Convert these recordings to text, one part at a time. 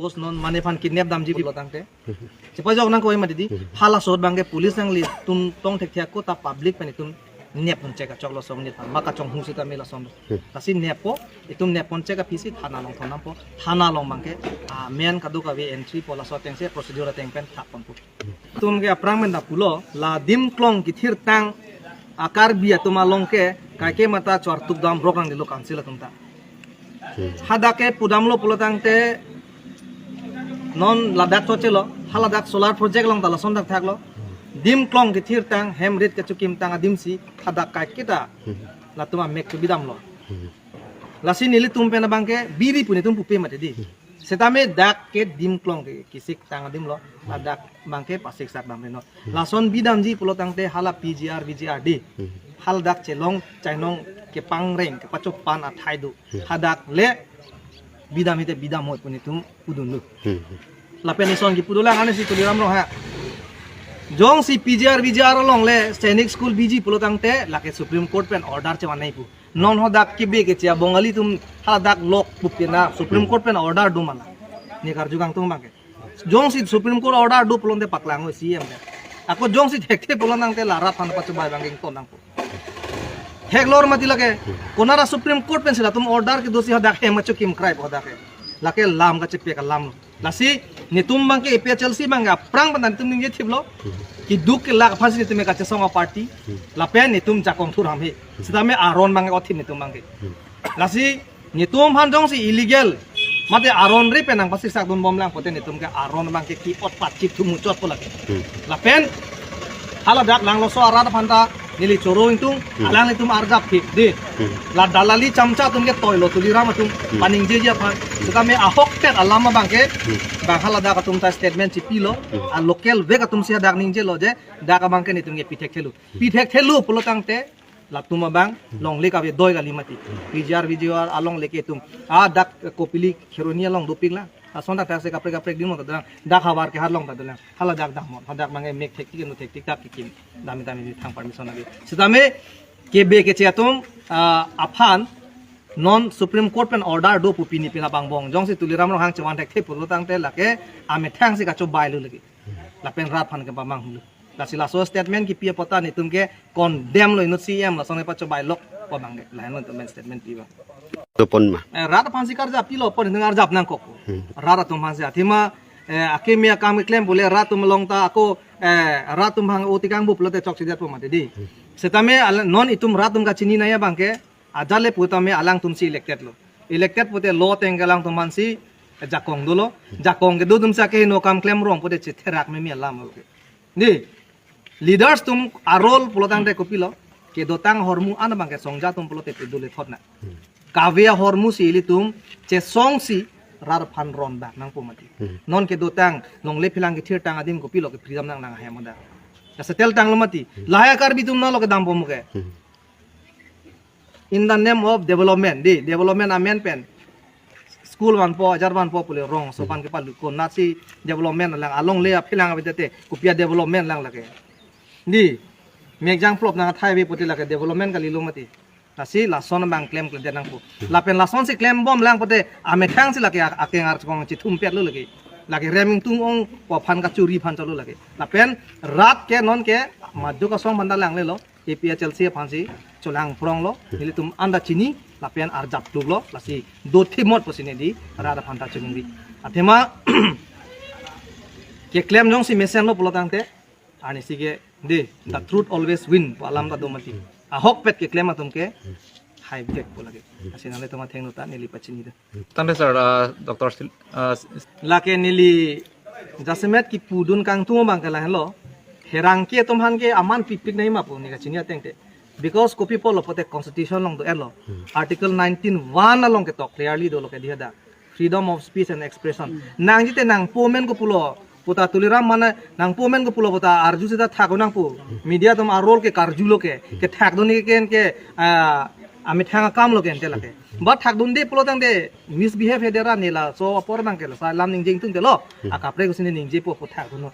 post non manefan kidnap damji pilo tangte cepa jok nang koi mati di hala sot bangke police nang li tum tong tek tek ko ta public pani tum nep pon ceka choklo som ni maka chong hung sita mela som kasi nepo itum nep pon ceka pisi thana long thonam po thana long bangke men kadu ka we entry pola so teng se procedure teng pen thap pon pu tum ge aprang men da pulo la dim klong ki thir tang akar bia tuma long ke kai mata chortuk dam brokang dilo council tumta hadake pudamlo pulo tangte non ladak to chelo haladak solar project long dala sondak thaklo dim klong ki thir tang hemrit ke chukim tang adim si hadak kai kita la tuma mek tu bidam lo lasi nili tum pe na bangke biri puni tum pupe mate di setame dak ke dim klong ke kisik tang adim lo hadak bangke pasik sak dam no lason bidam ji pulo tangte hala pgr vgrd hal dak chelong chainong ke pangreng ke pachopan athai du hadak le bidam ite bidam hoi puni tum udun lu lapen ison ki pudulang ane si tuliram lo ha jong si pgr vgr long le सैनिक school बीजी पुलो तंगते लाके supreme court pen order चे वानाई पु non हो दाक के बे के चे बंगाली तुम हाला दाक लोक पुपेना सुप्रीम कोर्ट पेन ऑर्डर दु मला ने कर जुगांग तुम बाके jong si supreme court order du pelonte paklang o cm ako jong si thekte pelonang te lara pan pachu bai banging to nang ko heglor mati lage konara supreme court pen sila tum order ke dosi hadak he machu kim cry boda ke lake lam ka chepe ka lam lasi ni tum bangke epia chelsea bangga prang ban tum ninge thiblo ki duk ke lak phasi ni tume ka chesonga party lapen ni tum jakong thur ham he sidame aron bangge othim ni tum bangge lasi ni tum han jong si illegal mate aron ri penang pasir sak don bom lang pote ni tum ke aron bangke ki ot pat chip tu mucot pola ke lapen hala dak lang lo so arada phanta nili choro intung alang ni tum arjap phik de la dalali chamcha tum ke toilo tulira ma tum paning je ja phan sidame ahok tet alama bangke bang hala dak tum ta statement chipilo a local ve ka tum sia dak ning je lo je dak bangke ni tum ke pithek thelu polotang te latuma bang long le ka be doi gali mati pgr vgr along leke tum a dak kopili kheronia long doping la asonda ta se kapre dimo ta dak habar ke har long ta dala hala dak dak mon dak mangai mek thek ki no thek tik tak ki dami dami thang permission agi sidame ke be ke chatum afan non supreme court pen order do pupini pina bangbong jong si tuliram ro hang chwan thek the polotang te lake ame thang se ka cho bai lu lagi lapen rat phan ke pamang hulu la so statement ki pia pota ni tumke condemn lo inut cm la songe pacho bai lok po bangge la no tum statement piba to pon ma rat phansi kar ja pilo pon ngar jap nang ko rara tum phansi athima akemia kam claim bole rat tum longta ako rat tum hang otikang bu plote chok sidat po mate di setame non itum rat tum ka chini na ya bangke ajale putame alang tum si elected pote lo tengalang tum mansi jakong dulo jakong ke do tum sa ke no kam claim rong pote chetherak me mi alam ni leaders tum arol polotang de kopilo ke dotang hormu an bangke songja tum polote pedule thotna kavya hormu si ili tum che song si rar phan ron ba nang pomati non ke dotang nongle philang ke thir tang adim kopilo ke freedom nang nang hemada setel tang lomati lahaya kar bi tum na lo ke dam pomuke in the name of development di development amen pen school wan po ajar wan po pule rong sopan ke palu ko nasi development lang along le philang abete kupia development lang lage di megjang prop na thai be poti lage development kali lumati nasi lason bang claim ke denang pu lapen lason si claim bom lang pote ame thang si lage akeng ar chong chi thum pet lu lage reming tung ong po phan ka churi phan chalu lage lapen rat ke non ke madu ka song banda lang le lo APA Chelsea phansi cholang prong lo nili tum anda chini lapian arjap lo lasi do thimot posine di rada phanta chungri athema ke claim jong si mesen lo polotang te ani sige de the truth always win alam ta domati a hok pet ke claim atum ke high tech polage asinale toma theng nota nili pachini de tambe sir dr lake nili jasemet ki pudun kang tu bang kala hello herang ke tomhan ke aman pipik nei ma pu ni ka chinia tengte because copy polo pote constitution long do elo article 19(1) along ke to clearly do lo ke dia da freedom of speech and expression nang jite nang pomen ko pulo puta tuliram mana nang pomen ko pulo puta arju sida thago nang pu media tom arol ke karju lo ke thak doni ken ke ami thanga kam lo ken te lake but thak dun de pulo tang de misbehave hedera nela so por bang ke sa lam ning jing tung de lo akapre ko sine ning je po thak dono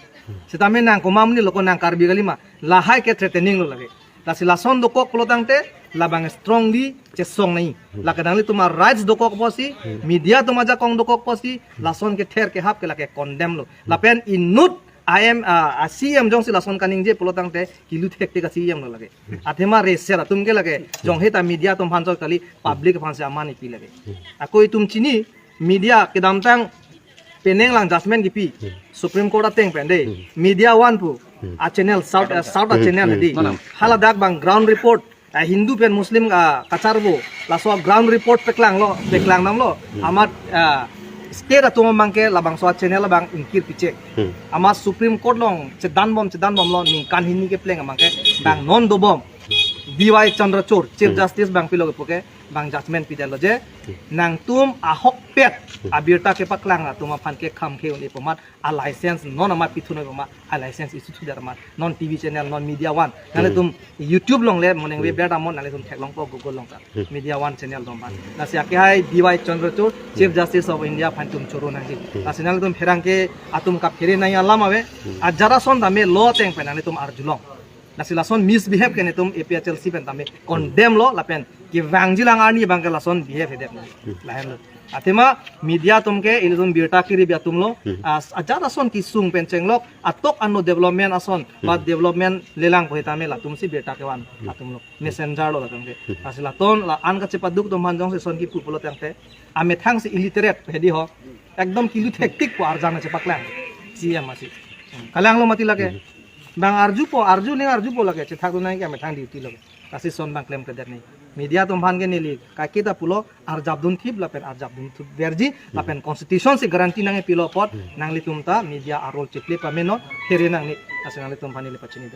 setame nang ko mamni lo ko nang karbi gali ma lahai ke threatening lo lage lasi lason dokok pulo tangte labang strongly cesong nai la kadang tuma rights dokok posi media tuma ja kong dokok posi lason ke ther ke hap ke la ke condemn lo la pen inut I am CM jong si lason kaning je pulo tangte kilu thek te ka CM lo lage athema re sera tum ke lage jong heta media tum phanso kali public phanse amani pi lage akoi tum chini media ke dam tang peneng lang judgment gipi Supreme Court ateng pende media one pu a channel south a channel di hala dak bang ground report Hindu pen Muslim kacarbo laso ground report peklang nam lo amat state atong mangke labang so channel labang inkir picek ama Supreme Court long cedan bom lo ning kan hini ke pleng amangke bang non do bom DY Chandrachud Chief Justice bang pilo ke bang judgment pidalo je nang tum ahok pet abirta ke paklang tuma phan ke kham ke uni pomat a license non amat pithunoi poma a license isu thu dar mat non TV channel non media one nale tum YouTube long le moneng we beta mon nale tum thek long ko Google long ka media one channel dom ban na sia ke hai DY Chandrachud Chief Justice of India phan tum choro nang ji na sinal tum pherang ke atum ka phere nai alam ave a jara son dame lo teng pe nale tum arjulong nasi lason misbehave kene tum APHLC pen tame condemn lo lapen ki wangji lang ani bang ke lason behave hedep lahen lo atema media tum ke ilum birta kiri bia tum lo ajar ason ki sung pen chenglok atok anno development ason ba development lelang ko tame la tum si birta ke wan atum lo messenger lo latam ke asila ton la an ka chepaduk tum manjong se son ki pupulo tangte ame thang si illiterate hedi ho ekdom kilu hectic ko arjana chepaklang siam masi kalang lo mati lage bang arju po lage cethak do nai ke ame thang duty lage kasi son bang claim kader nei media tum bhan ke nili ka kita pulo ar jabdun thip lapen ar jabdun thu berji lapen constitution se garanti nange pilo pot nangli tum ta media arol chekle pameno here nang ni asenali tum bhanile pachini